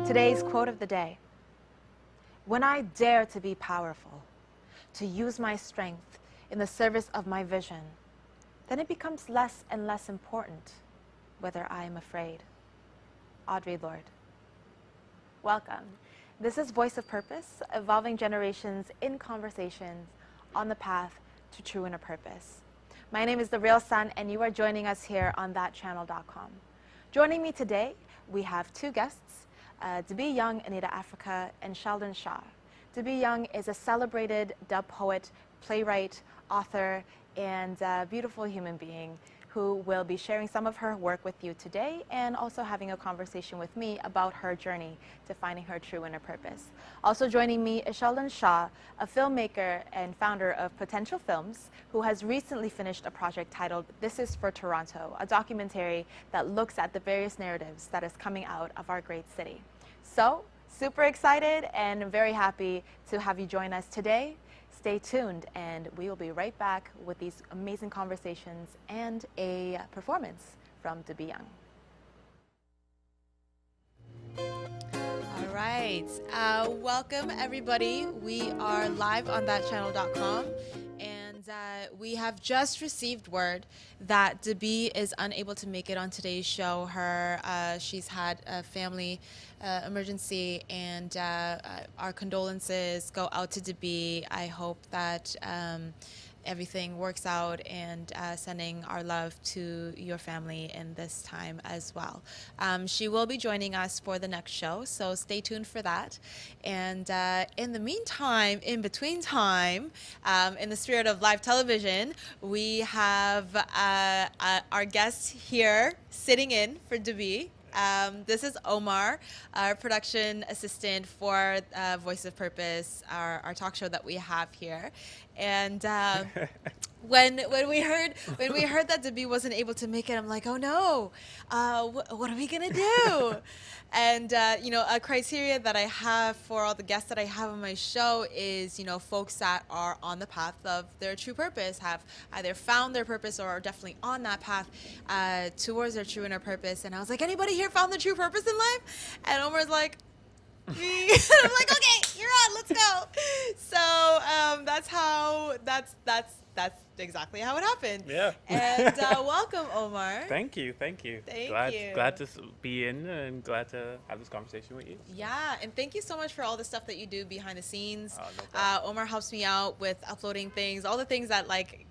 Today's quote of the day: when I dare to be powerful, to use my strength in the service of my vision, then it becomes less and less important whether I am afraid. Audre Lorde. Welcome. This is Voice of Purpose, evolving generations in conversations on the path to true inner purpose. My name is The Real Sun, and you are joining us here on thatchannel.com. Joining me today, we have two guests, Debbie Young, Anita Africa, and Sheldon Shaw. Debbie Young is a celebrated dub poet, playwright, author, and beautiful human being who will be sharing some of her work with you today and also having a conversation with me about her journey to finding her true inner purpose. Also joining me is Sheldon Shaw, a filmmaker and founder of Potential Films, who has recently finished a project titled This Is for Toronto, a documentary that looks at the various narratives that is coming out of our great city. So, super excited and very happy to have you join us today. Stay tuned, and we will be right back with these amazing conversations and a performance from Debbie Young. All right, welcome everybody. We are live on thatchannel.com, and we have just received word that Debbie is unable to make it on today's show. She's had a family emergency, and our condolences go out to Debbie. I hope that everything works out, and sending our love to your family in this time as well. She will be joining us for the next show, so stay tuned for that. And in the meantime, in between time, in the spirit of live television, we have our guest here sitting in for Debbie. This is Omar, our production assistant for Voice of Purpose, our talk show that we have here. And when we heard that Debbie wasn't able to make it, I'm like, oh no, what are we gonna do? And a criteria that I have for all the guests that I have on my show is, folks that are on the path of their true purpose, have either found their purpose or are definitely on that path towards their true inner purpose. And I was like, anybody here found the true purpose in life? And Omar's like, me. I'm like, okay, you're on, let's go. So that's exactly how it happened. Yeah. And welcome, Omar. Thank you. Thank you. Glad to be in and glad to have this conversation with you. Yeah, and thank you so much for all the stuff that you do behind the scenes. No problem. Omar helps me out with uploading things, all the things that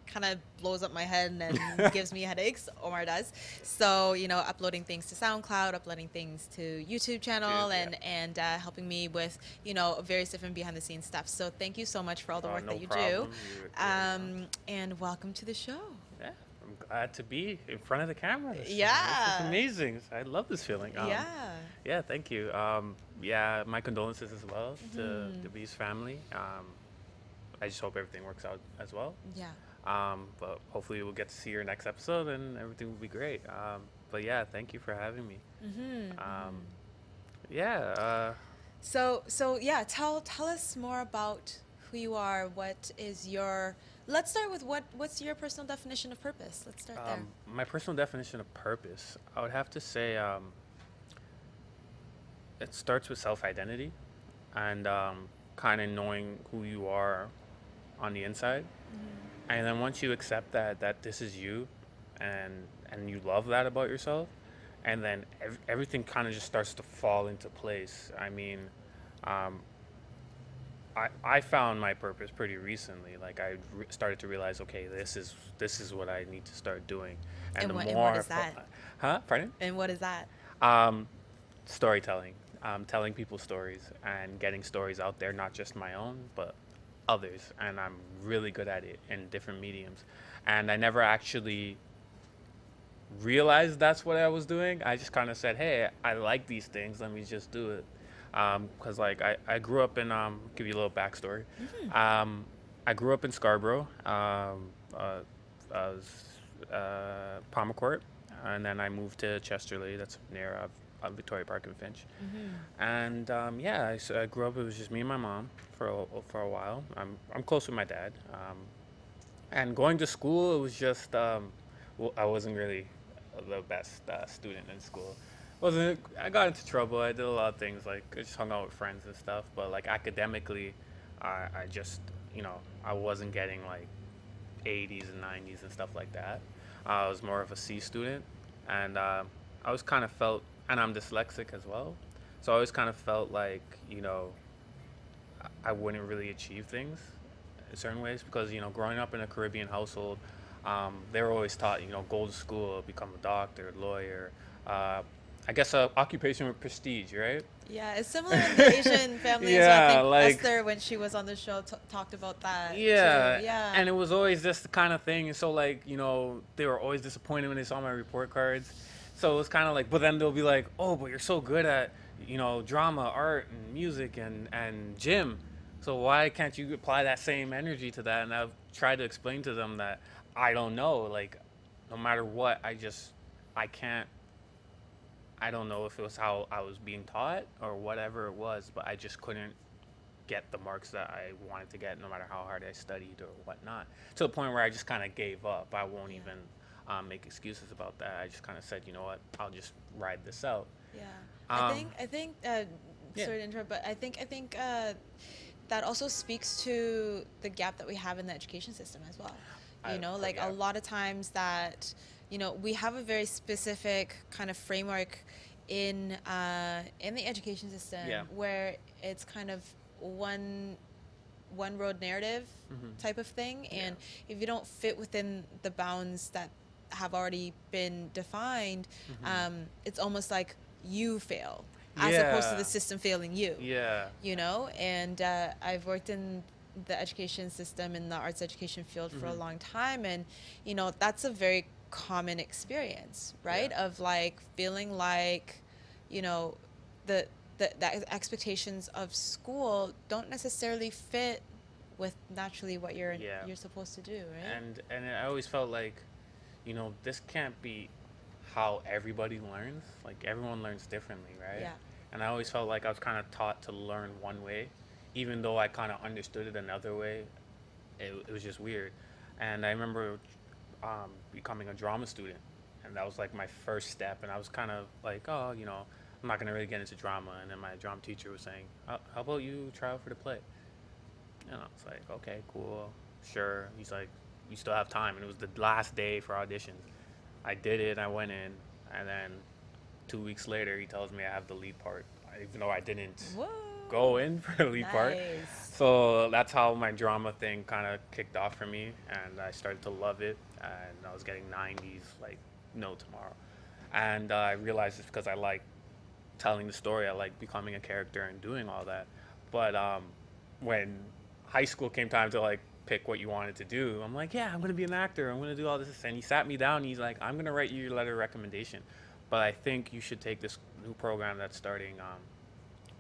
kind of blows up my head and gives me headaches. Omar does. So, uploading things to SoundCloud, uploading things to YouTube channel, and helping me with, various different behind the scenes stuff. So thank you so much for all the work that you do. And welcome to the show. Yeah, I'm glad to be in front of the camera. This is amazing. I love this feeling. Yeah, thank you. My condolences as well to Debbie's family. I just hope everything works out as well. Yeah. But hopefully we'll get to see your next episode and everything will be great. But yeah, thank you for having me. Tell us more about who you are. What is your... Let's start with what's your personal definition of purpose? Let's start there. My personal definition of purpose, I would have to say it starts with self-identity and kind of knowing who you are on the inside. And then once you accept that this is you and you love that about yourself, and then everything kind of just starts to fall into place. I mean, I found my purpose pretty recently. Like I started to realize, okay, this is what I need to start doing. And what is that? Pardon? And what is that? Storytelling. Telling people stories and getting stories out there, not just my own, but others. And I'm really good at it in different mediums. And I never actually realized that's what I was doing. I just kind of said, hey, I like these things, let me just do it. Because I grew up in, give you a little backstory. I grew up in Scarborough, Palmer Court, and then I moved to Chesterley, that's near Victoria Park and Finch. And I grew up, it was just me and my mom for a while. I'm close with my dad. And going to school, it was just, I wasn't really the best student in school. Wasn't I got into trouble. I did a lot of things like I just hung out with friends and stuff. But like academically, I just I wasn't getting like 80s and 90s and stuff like that. I was more of a C student, and I always kind of felt, and I'm dyslexic as well, so I always kind of felt like I wouldn't really achieve things in certain ways because growing up in a Caribbean household, they were always taught go to school, become a doctor, lawyer. Uh, I guess occupation with prestige, right? Yeah, it's similar in the Asian families. I Yeah, think like Esther, when she was on the show, talked about that too. yeah, Yeah. and it was always just the kind of thing. And so like they were always disappointed when they saw my report cards. So it was kind of like, but then they'll be like, oh, but you're so good at drama, art, and music, and gym. So why can't you apply that same energy to that? And I've tried to explain to them that I don't know. Like, no matter what, I can't. I don't know if it was how I was being taught or whatever it was, but I just couldn't get the marks that I wanted to get, no matter how hard I studied or whatnot. To the point where I just kind of gave up. I won't Yeah. even make excuses about that. I just kind of said, you know what, I'll just ride this out. Yeah. Um, I think yeah, sorry to interrupt, but I think that also speaks to the gap that we have in the education system as well. Like a yeah, lot of times that, we have a very specific kind of framework in the education system yeah, where it's kind of one road narrative hmm type of thing, yeah, and if you don't fit within the bounds that have already been defined, hmm it's almost like you fail as opposed to the yeah, system failing you. yeah, And I've worked in the education system in the arts education field for a hmm long time, and that's a very common experience, yeah, right, of like feeling like you know the the expectations of school don't necessarily fit with naturally what yeah. you're supposed to do, right? And I always felt like, this can't be how everybody learns. Like everyone learns differently, right? Yeah. And I always felt like I was kind of taught to learn one way, even though I kind of understood it another way. It was just weird. And I remember becoming a drama student, and that was like my first step. And I was kind of like, oh, I'm not gonna really get into drama. And then my drama teacher was saying, how about you try out for the play? And I was like, okay, cool, sure. He's like, you still have time. And it was the last day for auditions. I did it, I went in, and then 2 weeks later, he tells me I have the lead part, even though I didn't Whoa. go in for the lead part. Nice. So that's how my drama thing kind of kicked off for me, and I started to love it, and I was getting 90s like no tomorrow. And I realized it's because I like telling the story, I like becoming a character and doing all that. But when high school came time to like pick what you wanted to do, I'm like, yeah, I'm gonna be an actor. I'm gonna do all this. And he sat me down. And he's like, I'm gonna write you your letter of recommendation, but I think you should take this new program that's starting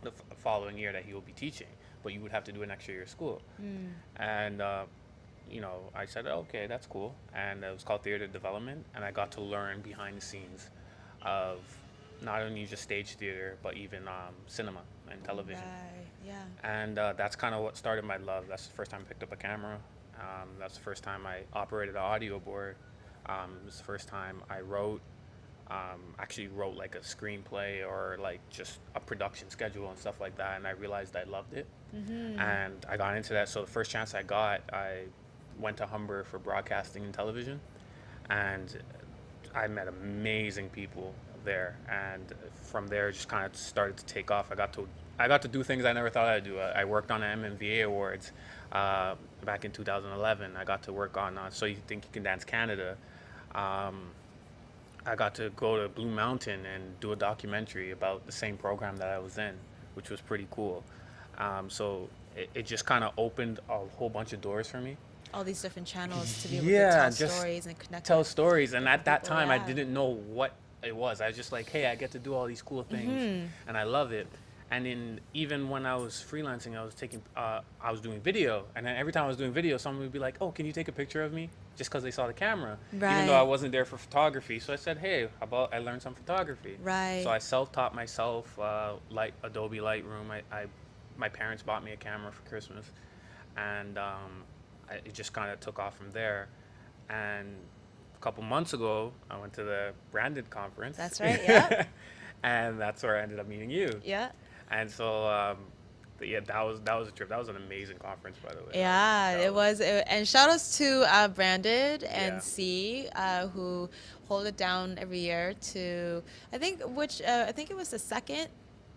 the following year that he will be teaching. But you would have to do an extra year of school. Mm. And I said, okay, that's cool. And it was called theater development, and I got to learn behind the scenes of not only just stage theater, but even cinema and television. Right. Yeah. And that's kind of what started my love. That's the first time I picked up a camera. That's the first time I operated an audio board. It was the first time I actually wrote like a screenplay or like just a production schedule and stuff like that. And I realized I loved it. Mm-hmm. And I got into that. So the first chance I got, I went to Humber for broadcasting and television. And I met amazing people there. And from there, just kind of started to take off. I got to do things I never thought I'd do. I worked on the MMVA Awards back in 2011. I got to work on So You Think You Can Dance Canada. I got to go to Blue Mountain and do a documentary about the same program that I was in, which was pretty cool. So it just kind of opened a whole bunch of doors for me. All these different channels to be able to Yeah, tell just stories and connect tell with stories. And at that people. time, I Yeah. didn't know what it was. I was just like, hey, I get to do all these cool things, Mm-hmm. and I love it. And even when I was freelancing, I was doing video, and then every time I was doing video, someone would be like, "Oh, can you take a picture of me?" Just because they saw the camera, even though I Right. wasn't there for photography. So I said, "Hey, how about I learn some photography?" Right. So I self-taught myself, Adobe Lightroom. My parents bought me a camera for Christmas, and it just kind of took off from there. And a couple months ago, I went to the Branded conference. That's right. Yeah. and that's where I ended up meeting you. Yeah. And so, yeah, that was a trip. That was an amazing conference, by the way. Yeah, That it was. And shout outs to Branded and yeah. C, who hold it down every year to, I think it was the second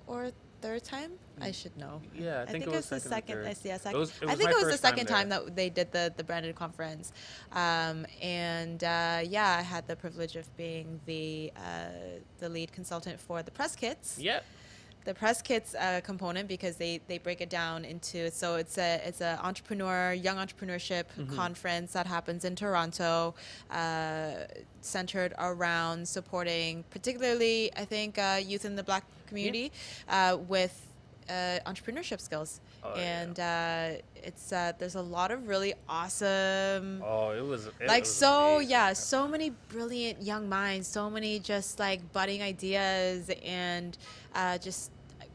or third time. I should know. Yeah, I I think it think it was was the second or second. third. Yeah, It second. was it I was think my it was the first time second time there. that they did the Branded conference. And yeah, I had the privilege of being the lead consultant for the press kits. Yep. The press kits component, because they break it down into, so it's a young entrepreneurship conference that happens in Toronto, centered around supporting particularly, I think, youth in the Black community with entrepreneurship skills. Oh And yeah. it's there's a lot of really awesome, Oh, it like, was so amazing. yeah, so many brilliant young minds, so many just like budding ideas, and just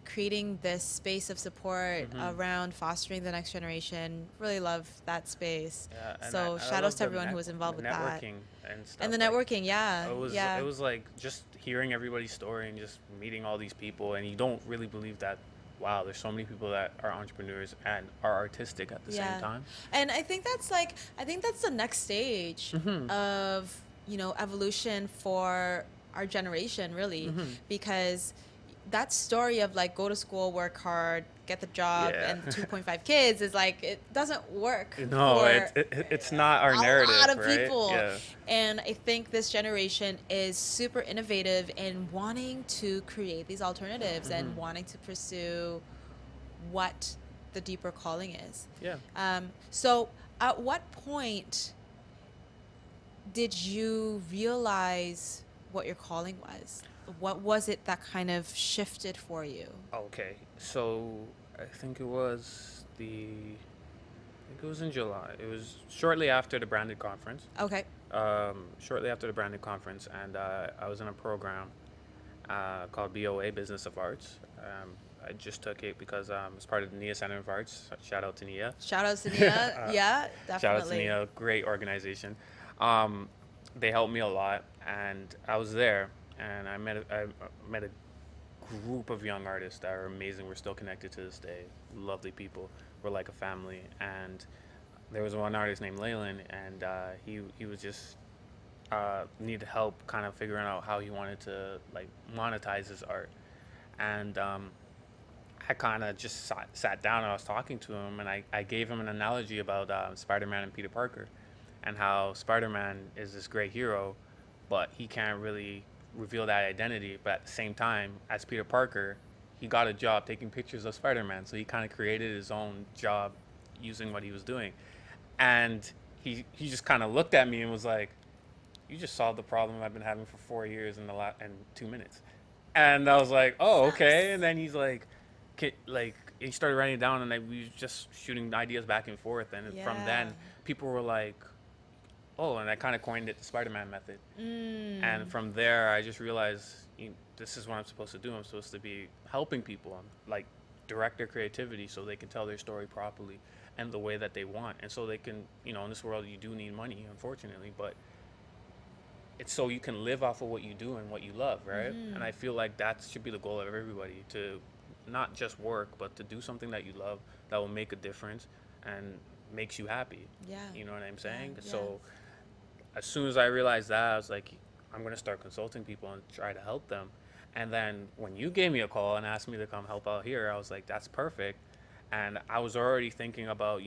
creating this space of support Hmm. around fostering the next generation. Really love that space. Yeah, So and I shout outs love to everyone who was the involved with that. networking and And stuff. the Like networking, yeah, it yeah. was like just hearing everybody's story and just meeting all these people, and you don't really believe that. Wow, there's so many people that are entrepreneurs and are artistic at the same Yeah. time. And I think that's the next stage Hmm. of, evolution for our generation, really, Hmm. because that story of like go to school, work hard, get the job, Yeah. and 2.5 kids is like, it doesn't work No, for it's not our a lot narrative, of right? people. Yeah. And I think this generation is super innovative in wanting to create these alternatives and Hmm. wanting to pursue what the deeper calling is. Yeah. So at what point did you realize what your calling was? What was it that kind of shifted for you? Okay. So I think it was in July. It was shortly after the branded conference. Okay. Shortly after the branded conference, and I was in a program called BOA, Business of Arts. I just took it because it's part of the NIA Center of Arts. Shout out to NIA. Shout out to Nia. uh, Yeah, Shout out to definitely. NIA, great organization. Um, they helped me a lot, and I was there, and I met a group of young artists that are amazing. We're still connected to this day. Lovely people. We're like a family. And there was one artist named Leyland, and he was just needed help kind of figuring out how he wanted to like monetize his art. And I kind of just sat down and I was talking to him, and I gave him an analogy about Spider-Man and Peter Parker, and how Spider-Man is this great hero, but he can't really reveal that identity. But at the same time, as Peter Parker, he got a job taking pictures of Spider-Man, so he kind of created his own job using what he was doing. And he just kind of looked at me and was like, "You just solved the problem I've been having for 4 years in 2 minutes." And I was like, "Oh, okay." And then he's like, like he started writing it down, and we was just shooting ideas back and forth. And from Yeah. then, people were like, "Oh," and I kind of coined it the SpiderMan Method. And Mm. from there, I just realized this is what I'm supposed to do. I'm supposed to be helping people, like direct their creativity so they can tell their story properly and the way that they want. And so they can, in this world, you do need money, unfortunately, but it's so you can live off of what you do and what you love, right? And I feel like that should be the goal of everybody, to not just work, but to do something that you love that will make a difference and makes you happy. Yeah. You know what I'm Yeah. saying? Yeah. So as soon as I realized that, I was like, I'm going to start consulting people and try to help them. And then when you gave me a call and asked me to come help out here, I was like, that's perfect. And I was already thinking about,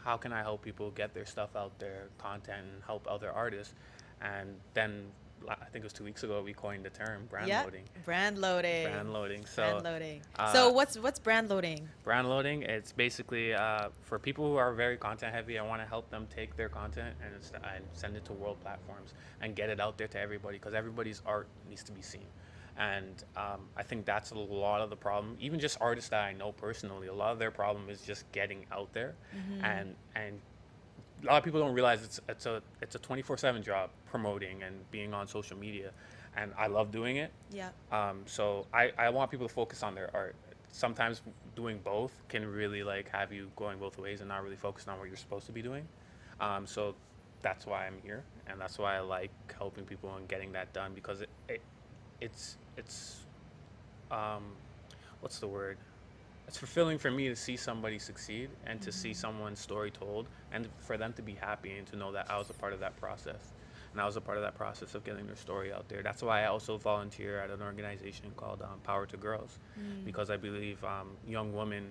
how can I help people get their stuff out there, content, and help other artists. And then I think it was 2 weeks ago, we coined the term brand Yeah. loading. Brand loading. Brand loading. Brand loading. uh, So what's brand loading? brand loading, it's basically for people who are very content heavy. I want to help them take their content and send it to world platforms and get it out there to everybody, because everybody's art needs to be seen. And I think that's a lot of the problem. Even just artists that I know personally, a lot of their problem is just getting out there. And a lot of people don't realize it's a 24/7 job, promoting and being on social media, and I love doing it. Yeah. So I want people to focus on their art. Sometimes doing both can really like have you going both ways and not really focusing on what you're supposed to be doing. So that's why I'm here, and that's why I like helping people and getting that done, because it's what's the word? It's fulfilling for me to see somebody succeed and to see someone's story told and for them to be happy and to know that I was a part of that process. And I was a part of that process of getting their story out there. That's why I also volunteer at an organization called Power to Girls, because I believe young women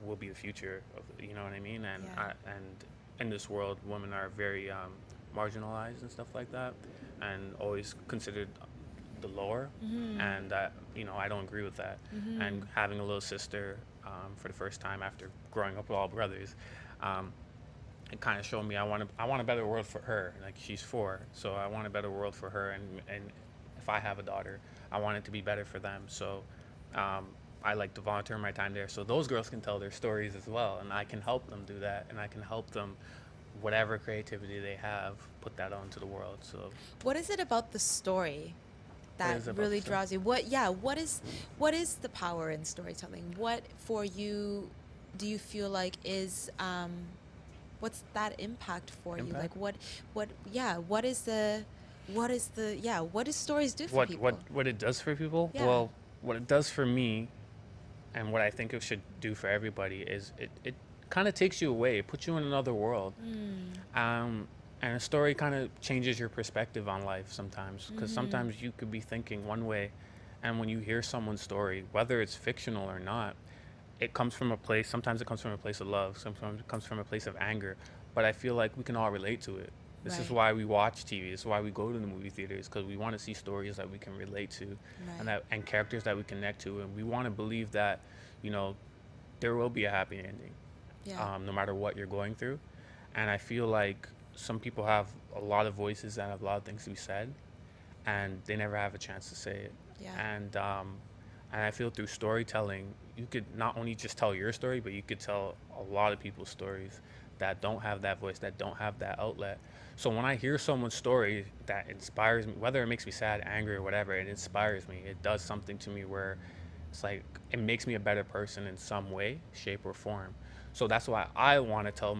will be the future of, you know what I mean? And Yeah. and in this world, women are very marginalized and stuff like that, and always considered the lower. And you know, I don't agree with that. And having a little sister for the first time after growing up with all brothers, it kind of showed me I want a better world for her. Like, she's 4, so I want a better world for her, and if I have a daughter, I want it to be better for them. So I like to volunteer my time there so those girls can tell their stories as well, and I can help them do that, and I can help them, whatever creativity they have, put that out into the world. So What is it about the story What that is it about really the story? draws you? What is the power in storytelling? What for you do you feel like is what's that impact for you? Impact? Like what do stories do for people? What it does for people? Yeah. Well, what it does for me, and what I think it should do for everybody, is it kind of takes you away. It puts you in another world. And a story kind of changes your perspective on life sometimes, because sometimes you could be thinking one way, and when you hear someone's story, whether it's fictional or not, it comes from a place. Sometimes it comes from a place of love. Sometimes it comes from a place of anger. But I feel like we can all relate to it. This is Right. why we watch TV. This is why we go to the movie theaters, because we want to see stories that we can relate to, Right. and characters that we connect to, and we want to believe that, you know, there will be a happy ending, Yeah. no matter what you're going through. And I feel like some people have a lot of voices and have a lot of things to be said, and they never have a chance to say it. Yeah. And I feel through storytelling, you could not only just tell your story, but you could tell a lot of people's stories that don't have that voice, that don't have that outlet. So when I hear someone's story that inspires me, whether it makes me sad, angry, or whatever, it inspires me. It does something to me where it's like it makes me a better person in some way, shape, or form. So that's why I want to tell,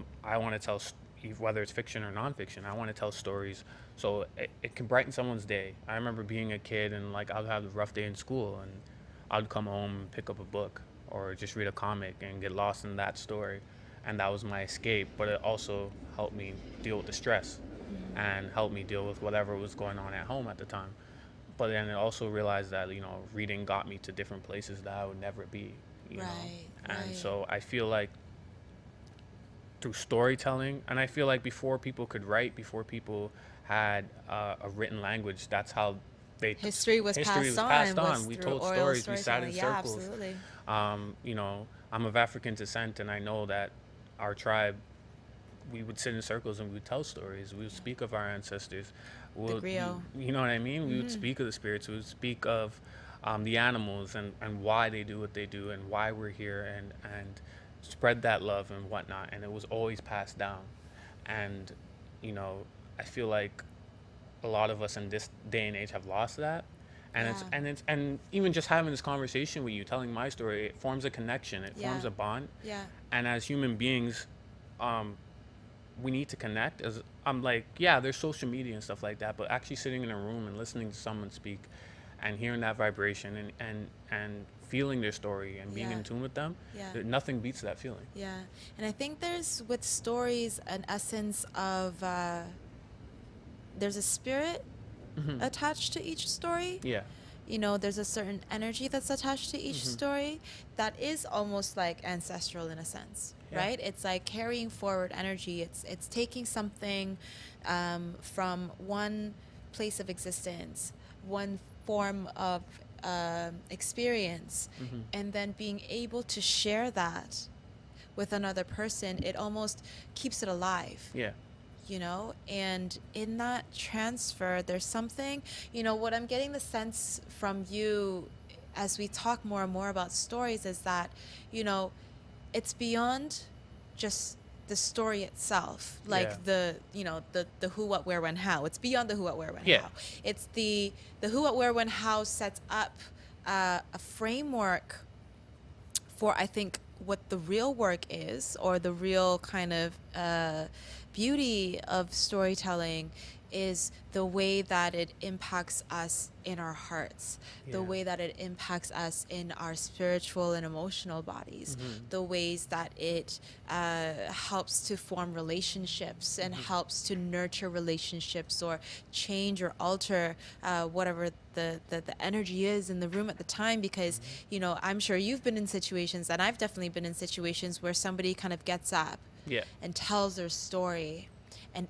whether it's fiction or nonfiction, I want to tell stories so it can brighten someone's day. I remember being a kid and like I'd have a rough day in school, and I'd come home and pick up a book or just read a comic and get lost in that story. And that was my escape, but it also helped me deal with the stress and helped me deal with whatever was going on at home at the time. But then I also realized that, you know, reading got me to different places that I would never be, you know. Right, And right. so I feel like through storytelling, and I feel like before people could write, before people had a written language, that's how History was history was passed passed on. on. Was We through told oral stories. We sat in storytelling. Yeah, circles. absolutely. You know, I'm of African descent, and I know that our tribe, we would sit in circles and we would tell stories. We would speak of our ancestors. griot. You know what I mean? We would speak of the spirits. We would speak of the animals and why they do what they do and why we're here, and spread that love and whatnot. And it was always passed down. And, you know, I feel like a lot of us in this day and age have lost that. And Yeah. and even just having this conversation with you, telling my story, it forms a connection. It forms Yeah. a bond. Yeah. And as human beings, we need to connect. As I'm like, yeah, there's social media and stuff like that, but actually sitting in a room and listening to someone speak and hearing that vibration and feeling their story and being Yeah. in tune with them, Yeah. nothing beats that feeling. Yeah. And I think there's with stories an essence of there's a spirit attached to each story. Yeah. You know, there's a certain energy that's attached to each story that is almost like ancestral in a sense, Yeah. right? It's like carrying forward energy. It's taking something from one place of existence, one form of experience, and then being able to share that with another person. It almost keeps it alive. Yeah. You know, and in that transfer there's something, you know, what I'm getting the sense from you as we talk more and more about stories is that, you know, it's beyond just the story itself, like Yeah. the who, what, where, when, how. It's beyond the who, what, where, when, Yeah. how. It's the who, what, where, when, how sets up a framework for, I think, what the real work is, or the real kind of beauty of storytelling is the way that it impacts us in our hearts, the Yeah. way that it impacts us in our spiritual and emotional bodies, Mm-hmm. the ways that it helps to form relationships and Mm-hmm. helps to nurture relationships or change or alter whatever the energy is in the room at the time. Because, Mm-hmm. you know, I'm sure you've been in situations, and I've definitely been in situations where somebody kind of gets up Yeah. and tells their story, and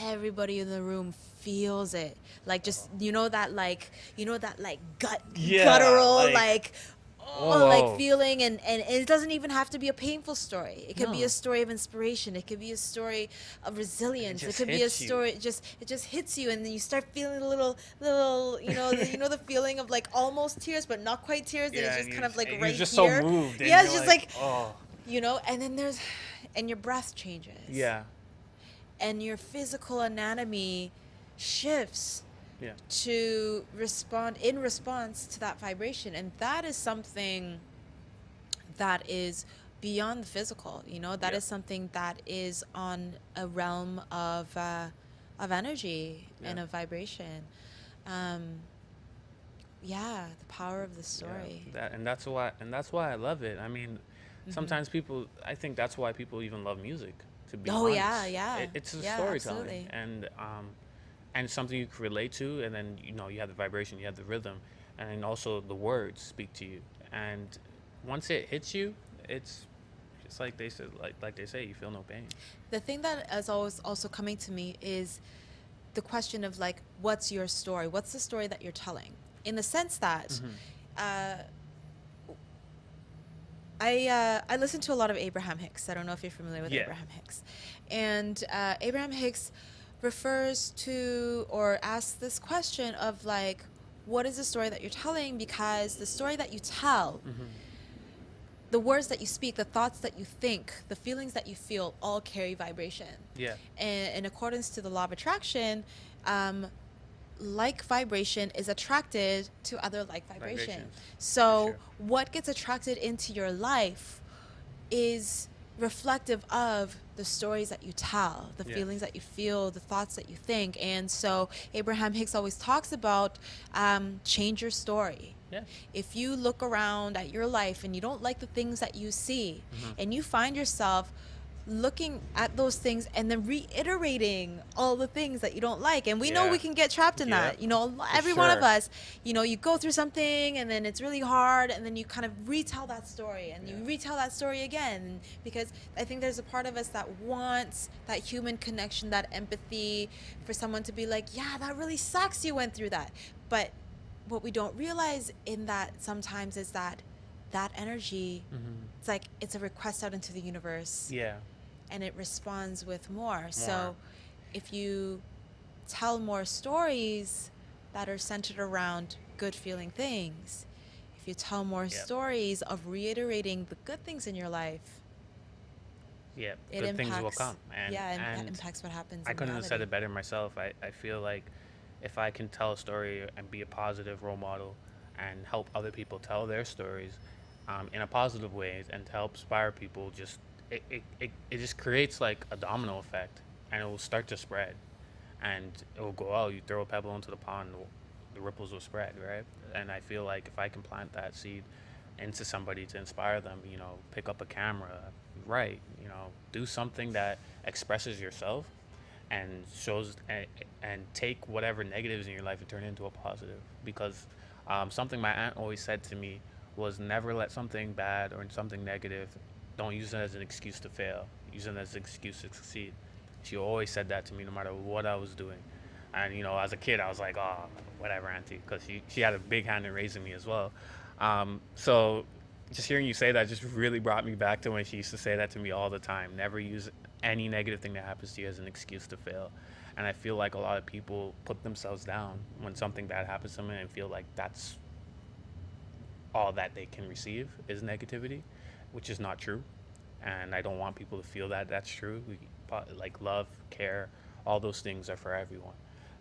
everybody in the room feels it, like, just, Yeah, guttural, like, like, oh, like oh feeling. And it doesn't even have to be a painful story. It could be a no, story of inspiration, it could be a story of and it resilience, it just could be a hits you. story, it just hits you, and then you start feeling a little, the feeling of like almost tears but not quite tears, and it's Yeah, just kind of like and you're right just so here. moved, and Yeah, you're it's just like, oh, and then and your breath changes, yeah, and your physical anatomy shifts yeah, to respond in response to that vibration. And that is something that is beyond the physical. That yeah, is something that is on a realm of energy yeah, and of vibration. um yeah, the power of the yeah. story. That's why I love it. I mean, Hmm. sometimes people, I think that's why people even love music. To be Oh yeah, honest, yeah, it's a yeah, storytelling, absolutely. and something you can relate to, and then you have the vibration, you have the rhythm, and then also the words speak to you, and once it hits you, it's just like they said, like they say, you feel no pain. The thing that is always also coming to me is the question of, like, what's your story? What's the story that you're telling? In the sense that Hmm. uh, I listen to a lot of Abraham Hicks. I don't know if you're familiar with Yeah. Abraham Hicks. And Abraham Hicks refers to or asks this question of, like, what is the story that you're telling? Because the story that you tell, Hmm. the words that you speak, the thoughts that you think, the feelings that you feel, all carry vibration. Yeah. And in accordance to the law of attraction, um, like vibration is attracted to other like vibration. Vibrations, for So sure. what gets attracted into your life is reflective of the stories that you tell, the Yes. feelings that you feel, the thoughts that you think. And so Abraham Hicks always talks about change your story. Yeah. If you look around at your life and you don't like the things that you see, Hmm. and you find yourself looking at those things and then reiterating all the things that you don't like, and we know we Yeah. can get trapped in Yeah. that, For every one of sure. us, you go through something and then it's really hard, and then you kind of retell that story and you Yeah. retell that story again, because I think there's a part of us that wants that human connection, that empathy, for someone to be like, yeah, that really sucks you went through that. But what we don't realize in that sometimes is that that energy, Hmm. it's like it's a request out into the universe, Yeah. and it responds with more. More. So if you tell more stories that are centered around good feeling things, if you tell more Yep. stories of reiterating the good things in your life, Yep. it Good things will impacts, come, and yeah, and impacts what happens I in couldn't have said reality. it better myself. I feel like if I can tell a story and be a positive role model and help other people tell their stories in a positive way and to help inspire people, just it just creates like a domino effect, and it will start to spread, and it will go out. You throw a pebble into the pond, the ripples will spread, right? And I feel like if I can plant that seed into somebody to inspire them, pick up a camera, write, do something that expresses yourself and shows and take whatever negatives in your life and turn it into a positive. Because something my aunt always said to me was never let something bad or something negative, don't use it as an excuse to fail. Use it as an excuse to succeed. She always said that to me no matter what I was doing. And as a kid, I was like, oh, whatever, auntie, because she had a big hand in raising me as well. So just hearing you say that just really brought me back to when she used to say that to me all the time. Never use any negative thing that happens to you as an excuse to fail. And I feel like a lot of people put themselves down when something bad happens to them and feel like that's all that they can receive is negativity, which is not true. And I don't want people to feel that that's true. Like love, care, all those things are for everyone.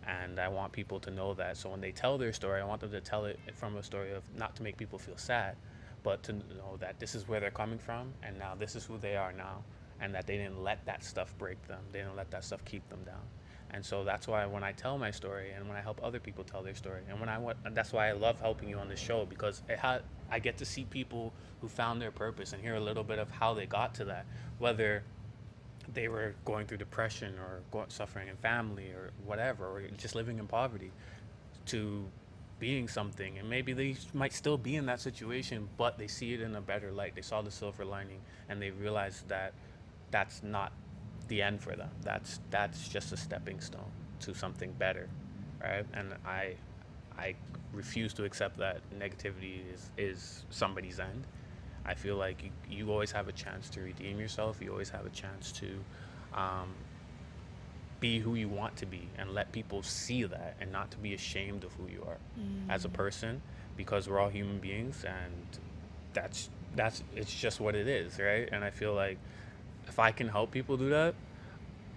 And I want people to know that. So when they tell their story, I want them to tell it from a story of not to make people feel sad, but to know that this is where they're coming from, and now this is who they are now, and that they didn't let that stuff break them. They didn't let that stuff keep them down. And so that's why when I tell my story and when I help other people tell their story, and that's why I love helping you on this show, because I get to see people who found their purpose and hear a little bit of how they got to that, whether they were going through depression or suffering in family or whatever, or just living in poverty, to being something. And maybe they might still be in that situation, but they see it in a better light. They saw the silver lining, and they realized that that's not the end for them. That's just a stepping stone to something better, right? And I refuse to accept that negativity is somebody's end. I feel like you always have a chance to redeem yourself. You always have a chance to be who you want to be, and let people see that, and not to be ashamed of who you are as a person, because we're all human beings, and that's it's just what it is, right? And I feel like if I can help people do that,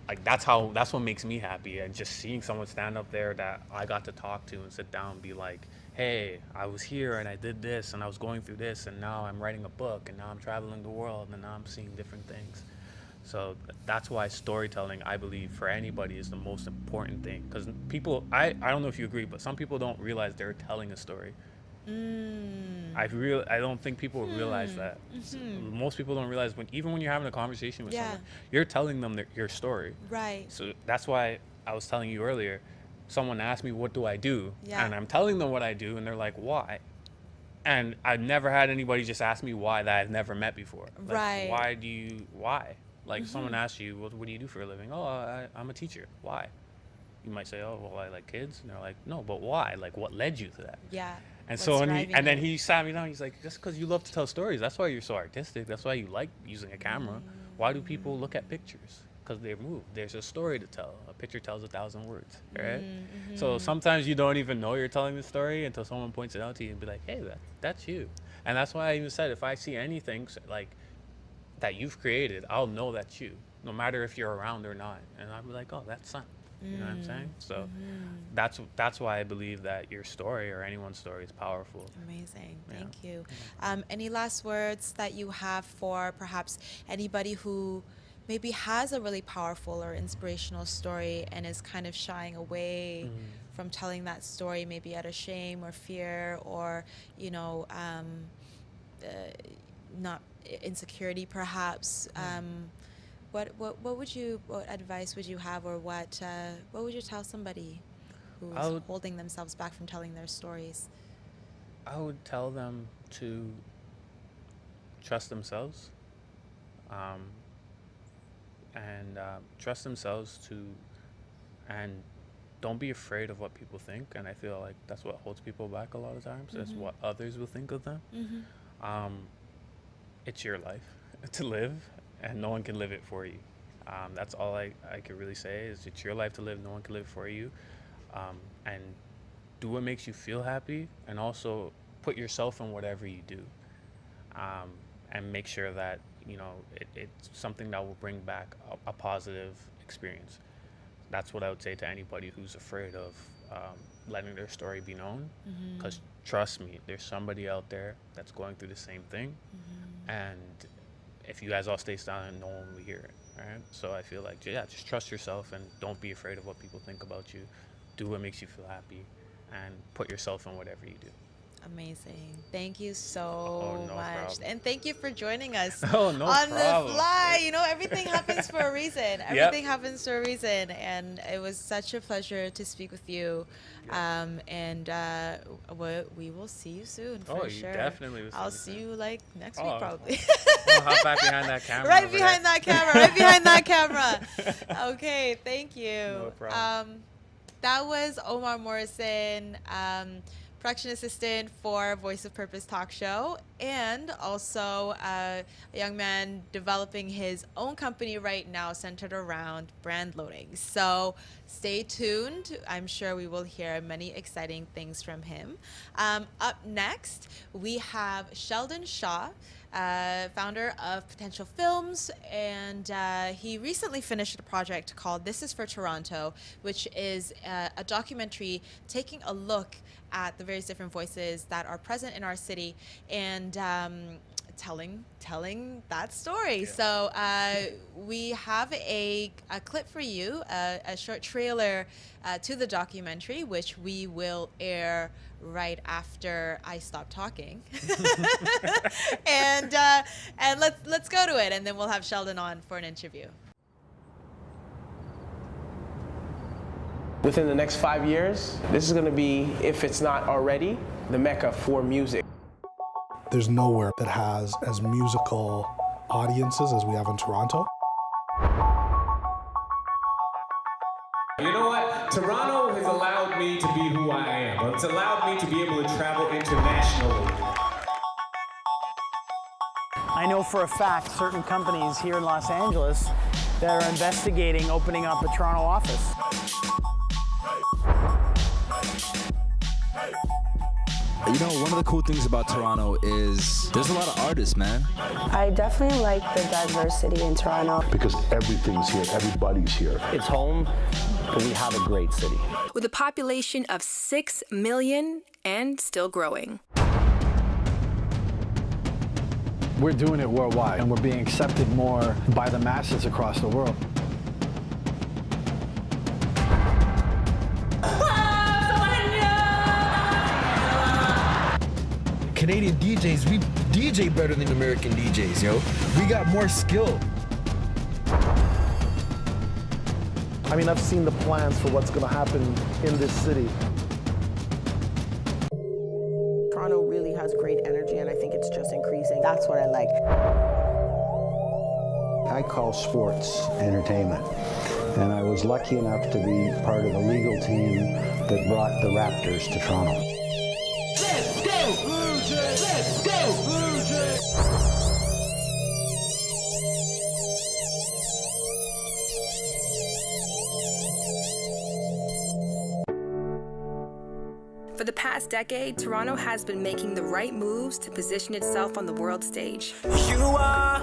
like that's what makes me happy. And just seeing someone stand up there that I got to talk to and sit down and be like, hey, I was here and I did this and I was going through this, and now I'm writing a book, and now I'm traveling the world, and now I'm seeing different things. So that's why storytelling, I believe, for anybody is the most important thing. Because people, I don't know if you agree, but some people don't realize they're telling a story. I don't think people realize that. Most people don't realize even when you're having a conversation with someone, you're telling them your story. Right. So that's why I was telling you earlier, someone asked me, what do I do? And I'm telling them what I do, and they're like, why? And I've never had anybody just ask me why that I've never met before. Like, Right. why? Like, someone asks you, what do you do for a living? Oh, I'm a teacher. Why? You might say, oh, well, I like kids. And they're like, no, but why? Like, what led you to that? Yeah. And so, then he sat me down. He's like, just because you love to tell stories. That's why you're so artistic. That's why you like using a camera. Why do people look at pictures? Because they're moved. There's a story to tell. A picture tells 1,000 words, right? So sometimes you don't even know you're telling the story until someone points it out to you and be like, hey, that's you. And that's why I even said, if I see anything like that you've created, I'll know that's you, no matter if you're around or not. And I'll be like, oh, that's Son. You know what I'm saying? So that's why I believe that your story, or anyone's story, is powerful. Amazing. Thank you. Any last words that you have for perhaps anybody who maybe has a really powerful or inspirational story and is kind of shying away from telling that story, maybe out of shame or fear, or not insecurity perhaps? What advice would you have, or what would you tell somebody who's holding themselves back from telling their stories? I would tell them to trust themselves, and trust themselves and don't be afraid of what people think. And I feel like that's what holds people back a lot of times, is what others will think of them. It's your life to live, and no one can live it for you. That's all I could really say, is it's your life to live. No one can live it for you. And do what makes you feel happy, and also put yourself in whatever you do. And make sure that, it's something that will bring back a positive experience. That's what I would say to anybody who's afraid of letting their story be known. Because trust me, there's somebody out there that's going through the same thing. And if you guys all stay silent, no one will hear it, right? So I feel like, just trust yourself, and don't be afraid of what people think about you. Do what makes you feel happy, and put yourself in whatever you do. Amazing. Thank you so much. Problem. And thank you for joining us on the fly. Everything happens for a reason. Everything happens for a reason. And it was such a pleasure to speak with you. And we will see you soon, for sure. Definitely will. I'll see you next week, probably. I'll hop back behind that camera. Right behind that camera. Okay, thank you. No problem. That was Omar Morrison, production assistant for Voice of Purpose Talk Show, and also a young man developing his own company right now centered around brand loading. So stay tuned. I'm sure we will hear many exciting things from him. Up next, we have Sheldon Shaw, founder of Potential Films, and he recently finished a project called This Is for Toronto, which is a documentary taking a look at the various different voices that are present in our city, and telling that story. So we have a clip for you, a short trailer to the documentary, which we will air right after I stop talking. and let's go to it, and then we'll have Sheldon on for an interview. Within the next 5 years, this is going to be, if it's not already, the mecca for music. There's nowhere that has as musical audiences as we have in Toronto. You know what? Toronto has allowed me to be who I am. It's allowed me to be able to travel internationally. I know for a fact certain companies here in Los Angeles that are investigating opening up a Toronto office. You know, one of the cool things about Toronto is there's a lot of artists, man. I definitely like the diversity in Toronto. Because everything's here, everybody's here. It's home, but we have a great city. With a population of 6 million and still growing. We're doing it worldwide, and we're being accepted more by the masses across the world. Canadian DJs, we DJ better than American DJs, yo. We got more skill. I mean, I've seen the plans for what's going to happen in this city. Toronto really has great energy, and I think it's just increasing. That's what I like. I call sports entertainment. And I was lucky enough to be part of the legal team that brought the Raptors to Toronto. Let's go, Blue Jays! Let's go, Blue Jays! For the past decade, Toronto has been making the right moves to position itself on the world stage. You are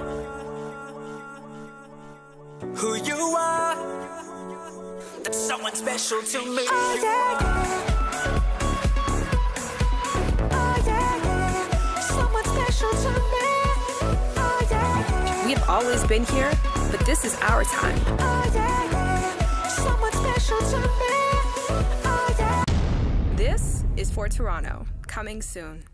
who you are. That's someone special to me. Oh, yeah, yeah. Oh, yeah, yeah. Someone special to me. Oh, yeah, yeah. We have always been here, but this is our time. Oh, yeah, yeah. Someone special to me. Oh, yeah. This is for Toronto, coming soon.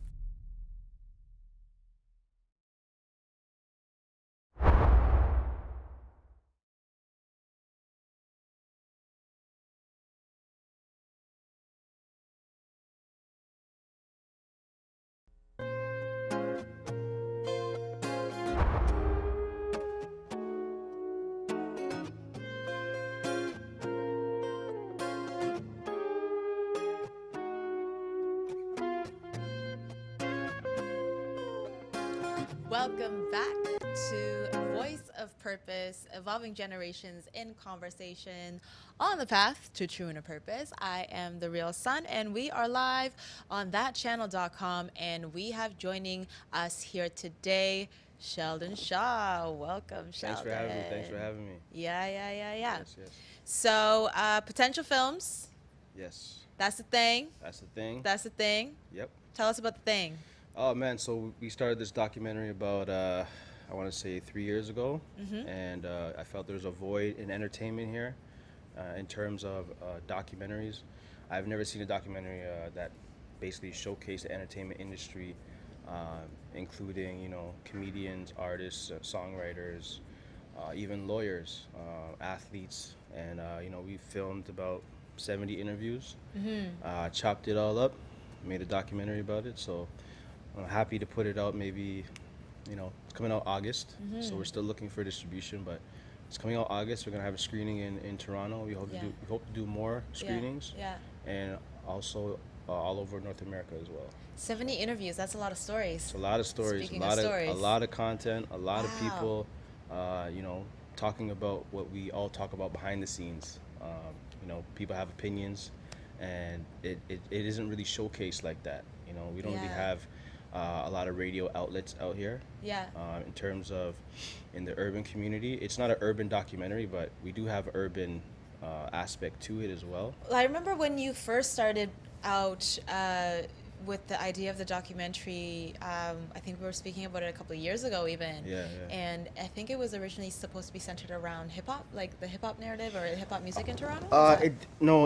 Welcome back to Voice of Purpose, Evolving Generations in Conversation on the path to true inner purpose. I am the Real Sun, and we are live on thatchannel.com, and we have joining us here today Sheldon Shaw. Welcome, Sheldon. Thanks for having me. Yeah. Yes. So, potential films. Yes. That's the thing. That's the thing. Yep. Tell us about the thing. Oh man, so we started this documentary about I want to say 3 years ago, and I felt there was a void in entertainment here in terms of documentaries. I've never seen a documentary that basically showcased the entertainment industry, including comedians, artists, songwriters, even lawyers, athletes, and we filmed about 70 interviews, chopped it all up, made a documentary about it. So I'm happy to put it out. Maybe, it's coming out August, so we're still looking for distribution, but it's coming out August. We're gonna have a screening in Toronto. We hope to do more screenings, and also all over North America as well. 70 interviews. That's a lot of stories. It's a lot of stories. Speaking of stories. A lot of content. A lot of people, talking about what we all talk about behind the scenes. People have opinions, and it isn't really showcased like that. We don't really have a lot of radio outlets out here. In terms of in the urban community, it's not an urban documentary, but we do have urban aspect to it as well. I remember when you first started out with the idea of the documentary, I think we were speaking about it a couple of years ago even. Yeah. And I think it was originally supposed to be centered around hip hop, like the hip hop narrative or hip hop music in Toronto.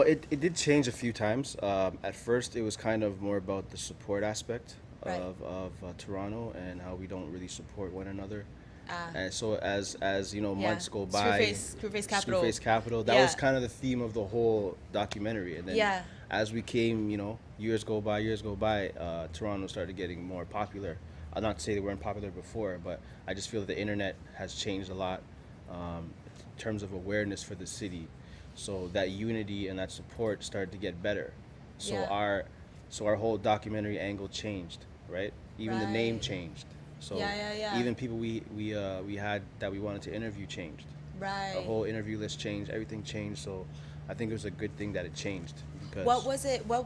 It did change a few times. At first, it was kind of more about the support aspect of Toronto and how we don't really support one another. And so as months go by, Screwface Capital. Screwface Capital. That was kind of the theme of the whole documentary. And then as we came, years go by, Toronto started getting more popular. I'll not say they weren't popular before, but I just feel that the internet has changed a lot in terms of awareness for the city. So that unity and that support started to get better. So our whole documentary angle changed, right? Even the name changed. So even people we had that we wanted to interview changed. Right. The whole interview list changed. Everything changed. So I think it was a good thing that it changed. Because What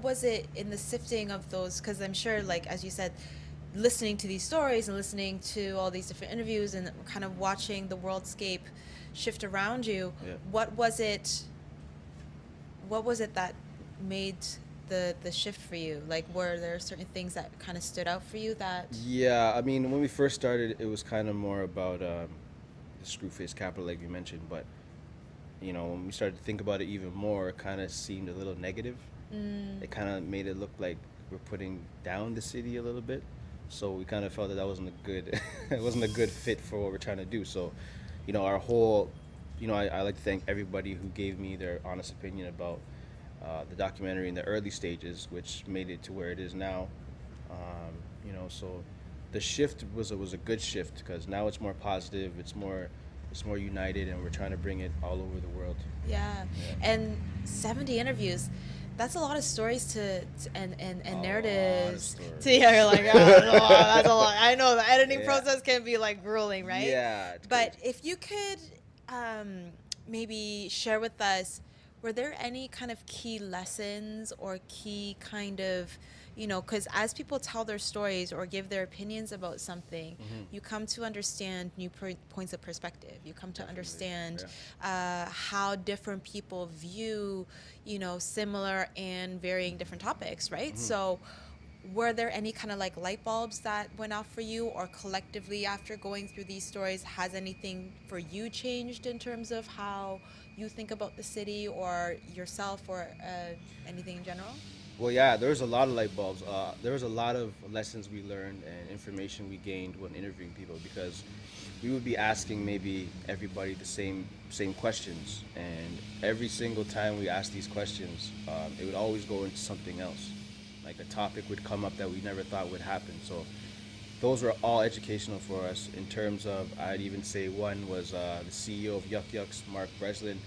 was it in the sifting of those? Because I'm sure, like as you said, listening to these stories and listening to all these different interviews and kind of watching the worldscape shift around you. Yeah. What was it that made the shift for you? Like, were there certain things that kind of stood out for you that? Yeah, I mean, when we first started, it was kind of more about the Screwface Capital, like you mentioned. But when we started to think about it even more, it kind of seemed a little negative. It kind of made it look like we're putting down the city a little bit. So we kind of felt that wasn't a good, it wasn't a good fit for what we're trying to do. So, our whole, I like to thank everybody who gave me their honest opinion about the documentary in the early stages, which made it to where it is now. So the shift was a good shift because now it's more positive, it's more united, and we're trying to bring it all over the world. Yeah. And 70 interviews. That's a lot of stories and narratives to hear. You're like, that's a lot. I know the editing process can be like grueling, right? Yeah. But if you could maybe share with us, were there any kind of key lessons or key kind of, because as people tell their stories or give their opinions about something, you come to understand new points of perspective. You come to understand how different people view, similar and varying different topics, right? So were there any kind of like light bulbs that went off for you, or collectively after going through these stories, has anything for you changed in terms of how you think about the city or yourself or anything in general? Well, yeah, there was a lot of light bulbs. There was a lot of lessons we learned and information we gained when interviewing people, because we would be asking maybe everybody the same questions, and every single time we asked these questions, it would always go into something else. Like a topic would come up that we never thought would happen. So those were all educational for us in terms of, I'd even say one was the CEO of Yuck Yucks, Mark Breslin.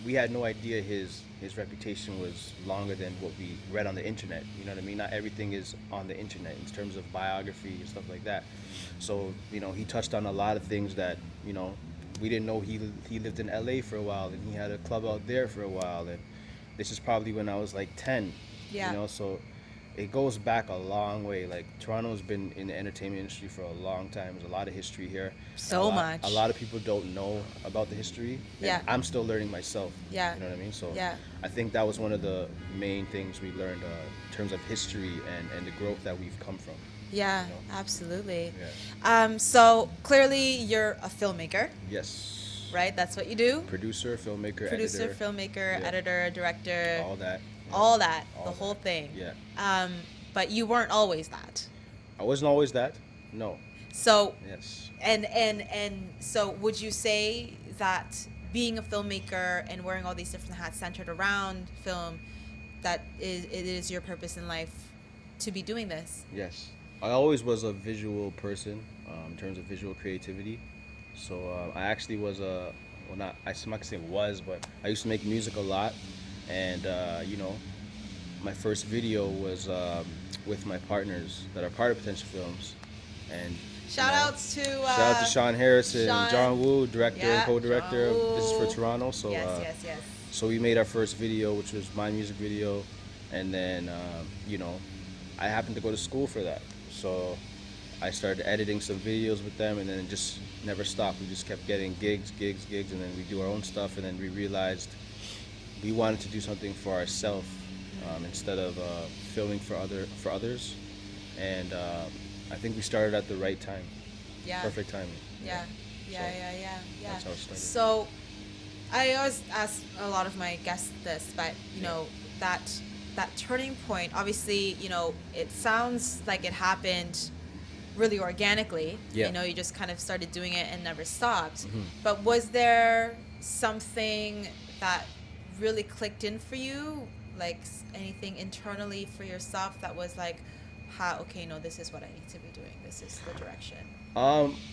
We had no idea his reputation was longer than what we read on the internet. You know what I mean? Not everything is on the internet in terms of biography and stuff like that. So, he touched on a lot of things that, we didn't know. He lived in LA for a while, and he had a club out there for a while. And this is probably when I was like 10, so it goes back a long way. Like, Toronto's been in the entertainment industry for a long time. There's a lot of history here. Much. A lot of people don't know about the history. And I'm still learning myself. Yeah. You know what I mean? So I think that was one of the main things we learned in terms of history and the growth that we've come from. Yeah, absolutely. Yeah. So clearly you're a filmmaker. Yes. Right? That's what you do? Producer, filmmaker, editor, director. All that. All that, the whole thing. Yeah. But you weren't always that. I wasn't always that. No. So. Yes. And so, would you say that being a filmmaker and wearing all these different hats centered around film, that it is your purpose in life to be doing this? Yes. I always was a visual person in terms of visual creativity. So I actually was I'm not gonna say was, but I used to make music a lot. And, my first video was with my partners that are part of Potential Films. And shout out to Sean Harrison, John Woo, director and co-director. This is for Toronto. So, yes. So we made our first video, which was my music video. And then, I happened to go to school for that. So I started editing some videos with them, and then it just never stopped. We just kept getting gigs, and then we do our own stuff. And then we realized we wanted to do something for ourselves instead of filming for others. And I think we started at the right time. Yeah. Perfect timing. Yeah. That's how it started. So I always ask a lot of my guests this, but you know, that turning point, obviously, you know, it sounds like it happened really organically. Yeah. You know, you just kind of started doing it and never stopped. But was there something that really clicked in for you, like anything internally for yourself that was like, okay, no, this is what I need to be doing, this is the direction?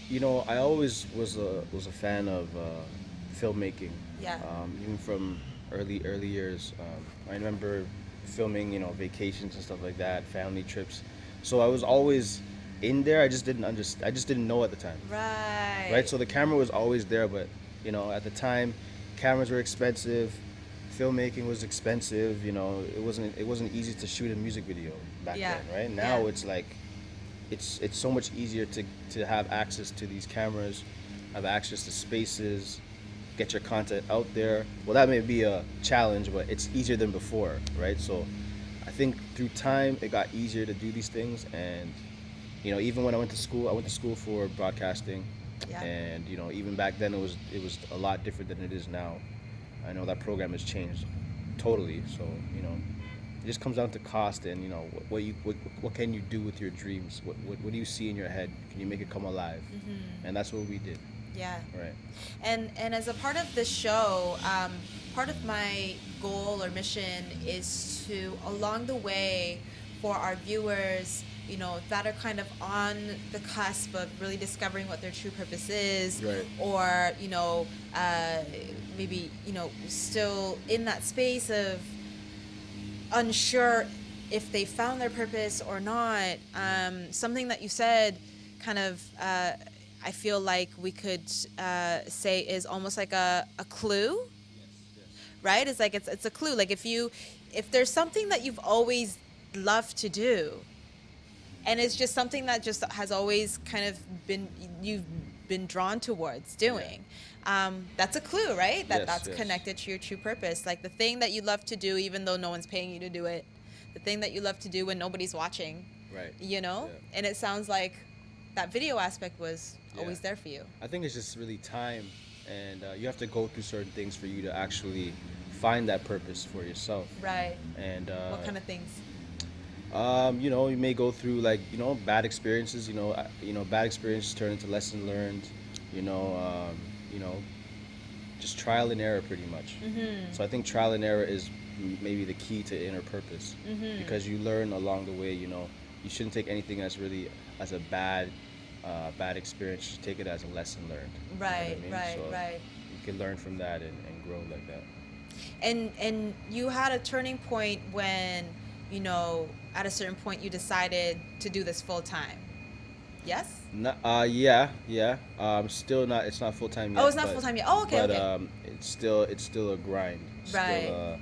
You know, I always was a fan of filmmaking. Yeah. Even from early years. I remember filming, you know, vacations and stuff like that, family trips. So I was always in there. I just didn't know at the time. Right. So the camera was always there, but you know, at the time, cameras were expensive. Filmmaking was expensive. You know, it wasn't easy to shoot a music video back then, right? Now it's like, it's so much easier to have access to these cameras, have access to spaces, get your content out there. Well, that may be a challenge, but it's easier than before, right? So I think through time, it got easier to do these things. And, you know, even when I went to school for broadcasting. And, you know, even back then it was a lot different than it is now. I know that program has changed totally. So, you know, it just comes down to cost and, you know, what can you do with your dreams? What do you see in your head? Can you make it come alive? And that's what we did. Yeah. Right. And as a part of the show, part of my goal or mission is to, along the way, for our viewers, you know, that are kind of on the cusp of really discovering what their true purpose is, right. Or, you know, maybe, you know, still in that space of unsure if they found their purpose or not. Something that you said kind of, I feel like we could say is almost like a clue, right? It's like it's a clue. Like if there's something that you've always loved to do, and it's just something that just has always kind of you've been drawn towards doing. That's a clue, right? That's connected to your true purpose. Like the thing that you love to do, even though no one's paying you to do it. The thing that you love to do when nobody's watching. Right. You know? Yeah. And it sounds like that video aspect was always there for you. I think it's just really time, and you have to go through certain things for you to actually find that purpose for yourself. Right. And what kind of things? You know, you may go through like, you know, bad experiences. You know, bad experiences turn into lesson learned. You know, just trial and error pretty much. So I think trial and error is maybe the key to inner purpose, because you learn along the way. You know, you shouldn't take anything as really as a bad experience. Just take it as a lesson learned. Right, you know what I mean? right. You can learn from that and grow like that. And you had a turning point when, you know, at a certain point you decided to do this full time. Yes? Yeah. Still not. It's not full time yet. Oh, it's not full time yet. Oh, okay. But it's still a grind. Right.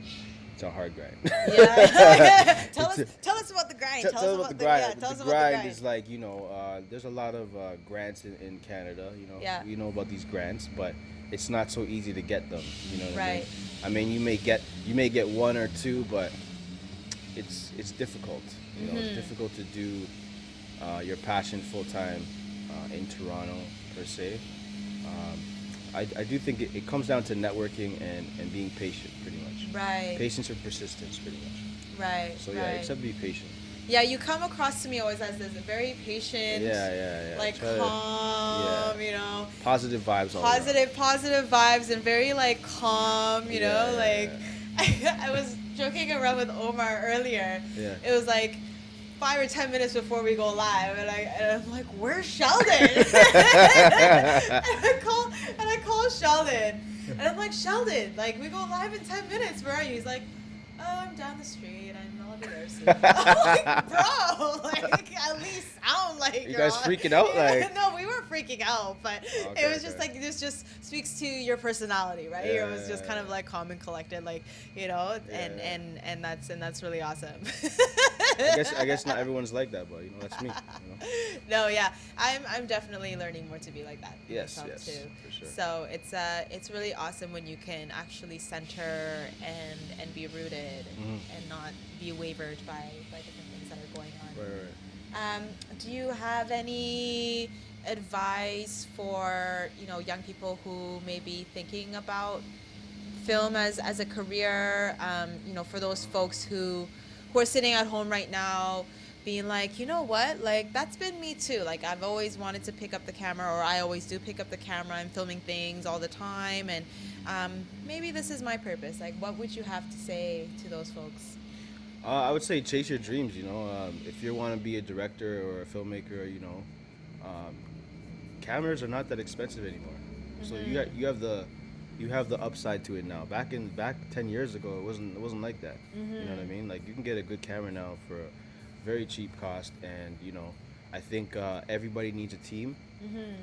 It's a hard grind. Yeah. tell us about the grind. Tell us about the grind. Tell us the about grind the grind is like, you know, there's a lot of grants in Canada. You know, you know about these grants, but it's not so easy to get them. You know what I mean? You may get one or two, but it's difficult. You know, it's difficult to do your passion full time in Toronto per se. I do think it comes down to networking and being patient, pretty much. Right. Patience or persistence, pretty much. Right. So yeah, except be patient. Yeah, you come across to me always as this very patient, like calm, you know. Positive vibes all Positive vibes and very like calm, you know, like I was joking around with Omar earlier. Yeah. It was like 5 or 10 minutes before we go live, and I'm like, where's Sheldon? and I call Sheldon, and I'm like, Sheldon, like we go live in 10 minutes. Where are you? He's like, oh, I'm down the street. I'll be there soon. I'm like, bro, like at least sound like you guys freaking out, like. No, we weren't freaking out, but it was just like this just speaks to your personality, right? It was just kind of like calm and collected, like, you know, and that's really awesome. I guess not everyone's like that, but you know, that's me. You know? No, yeah, I'm definitely learning more to be like that. Yes, too. For sure. So it's really awesome when you can actually center and be rooted grounded and not be wavered by different things that are going on. Right. Do you have any advice for young people who may be thinking about film as a career? For those folks who are sitting at home right now, being like, you know what, like that's been me too. Like I've always wanted to pick up the camera, or I always do pick up the camera. I'm filming things all the time, and maybe this is my purpose. Like, what would you have to say to those folks? I would say chase your dreams. If you want to be a director or a filmmaker, cameras are not that expensive anymore. So you have the upside to it now. Back 10 years ago, it wasn't like that. You know what I mean? Like you can get a good camera now for a very cheap cost, and I think everybody needs a team.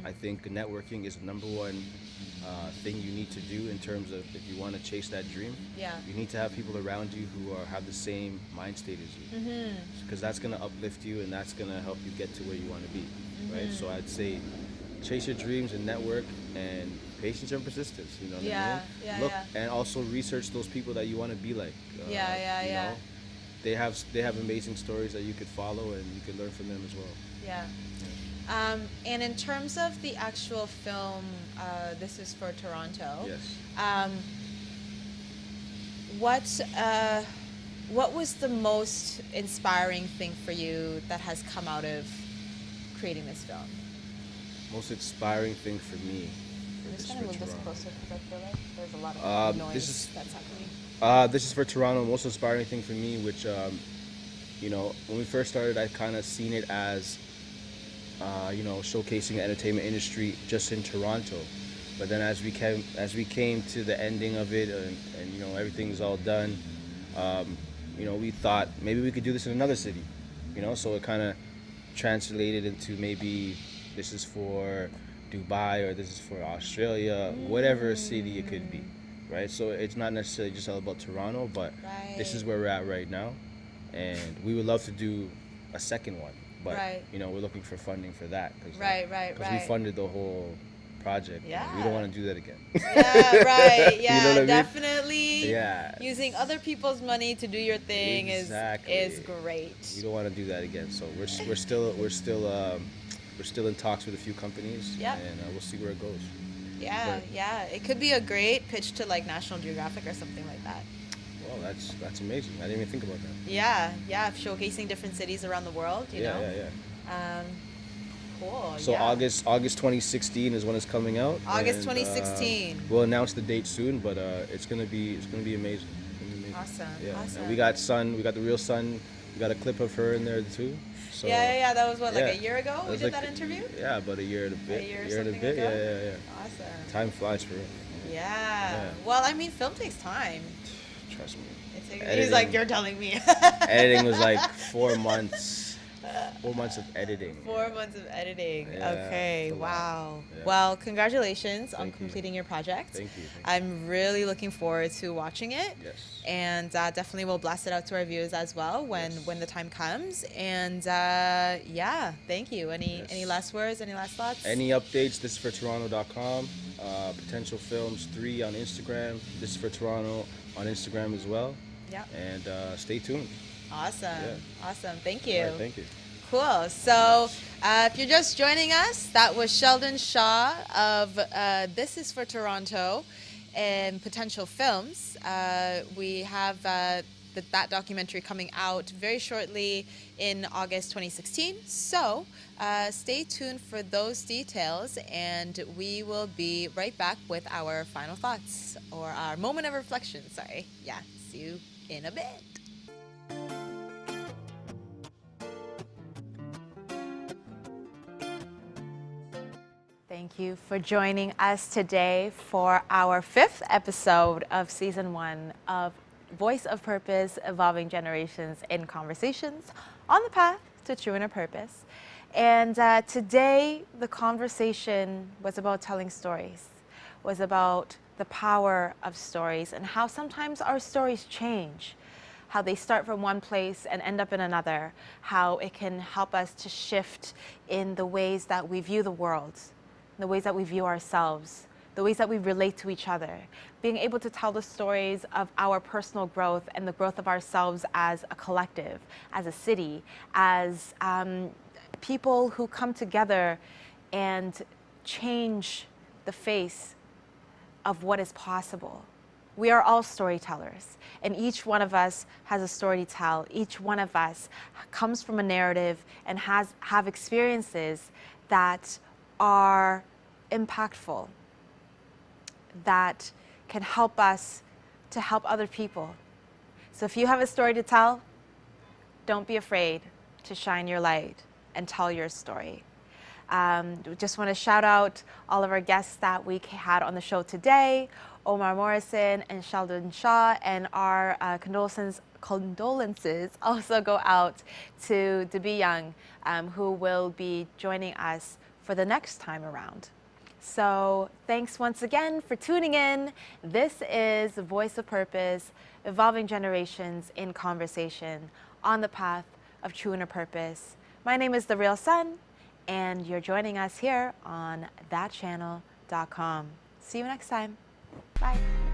I think networking is the number one thing you need to do in terms of if you want to chase that dream. Yeah. You need to have people around you who have the same mind state as you, because that's going to uplift you and that's going to help you get to where you want to be, right? So I'd say chase your dreams and network, and patience and persistence. You know what I mean? Look and also research those people that you want to be like. You know, they have amazing stories that you could follow and you could learn from them as well. Yeah. And in terms of the actual film, this is for Toronto. Yes. What was the most inspiring thing for you that has come out of creating this film? Most inspiring thing for me. I'm just going to move this closer because I feel like there's a lot of noise that's happening. This is for Toronto. Most inspiring thing for me, which when we first started, I kind of seen it as showcasing the entertainment industry just in Toronto. But then as we came to the ending of it, and everything's all done, we thought maybe we could do this in another city. So it kind of translated into maybe this is for Dubai or this is for Australia, whatever city it could be, right? So it's not necessarily just all about Toronto, but this is where we're at right now, and we would love to do a second one, but we're looking for funding for that because we funded the whole project. Yeah, we don't want to do that again. Yeah, right. Yeah, you know what definitely. I mean? Yeah, using other people's money to do your thing is great. You don't want to do that again. So we're still in talks with a few companies, and we'll see where it goes. Yeah, it could be a great pitch to like National Geographic or something like that. Well, that's amazing. I didn't even think about that. Yeah, showcasing different cities around the world. You know. Yeah. Cool. So August 2016 is when it's coming out. August 2016. We'll announce the date soon, but it's gonna be amazing. Awesome. Yeah. Awesome. And we got the real Sun. We got a clip of her in there too. So, yeah. That was like a year ago we did that interview? Yeah, about a year and a bit. A year and a bit. Yeah. Awesome. Time flies for real. Yeah. Well, I mean, film takes time. Trust me. He's like, you're telling me. Editing was like 4 months. 4 months of editing. 4 months of editing. Yeah, okay. Wow. Yeah. Well, congratulations on completing your project. Thank you. I'm really looking forward to watching it. Yes. And definitely we'll blast it out to our viewers as well when the time comes. And thank you. Any last words? Any last thoughts? Any updates? This is for Toronto.com. Potential Films 3 on Instagram. This is for Toronto on Instagram as well. Yeah. And stay tuned. Awesome. Yeah. Awesome. Thank you. All right, thank you. Cool. So if you're just joining us, that was Sheldon Shaw of This is for Toronto and Potential Films. We have that documentary coming out very shortly in August 2016. So stay tuned for those details, and we will be right back with our final thoughts, or our moment of reflection. Sorry. Yeah. See you in a bit. Thank you for joining us today for our 5th episode of Season 1 of Voice of Purpose, Evolving Generations in Conversations on the Path to True Inner Purpose. And today, the conversation was about telling stories, was about the power of stories and how sometimes our stories change, how they start from one place and end up in another, how it can help us to shift in the ways that we view the world, the ways that we view ourselves, the ways that we relate to each other, being able to tell the stories of our personal growth and the growth of ourselves as a collective, as a city, as people who come together and change the face of what is possible. We are all storytellers, and each one of us has a story to tell. Each one of us comes from a narrative and have experiences that are impactful, that can help us to help other people. So if you have a story to tell, don't be afraid to shine your light and tell your story. We just want to shout out all of our guests that we had on the show today, Omar Morrison and Sheldon Shaw, and our condolences also go out to Debbie Young, who will be joining us for the next time around. So thanks once again for tuning in. This is Voice of Purpose, evolving generations in conversation on the path of true inner purpose. My name is The Real Sun, and you're joining us here on thatchannel.com. See you next time. Bye.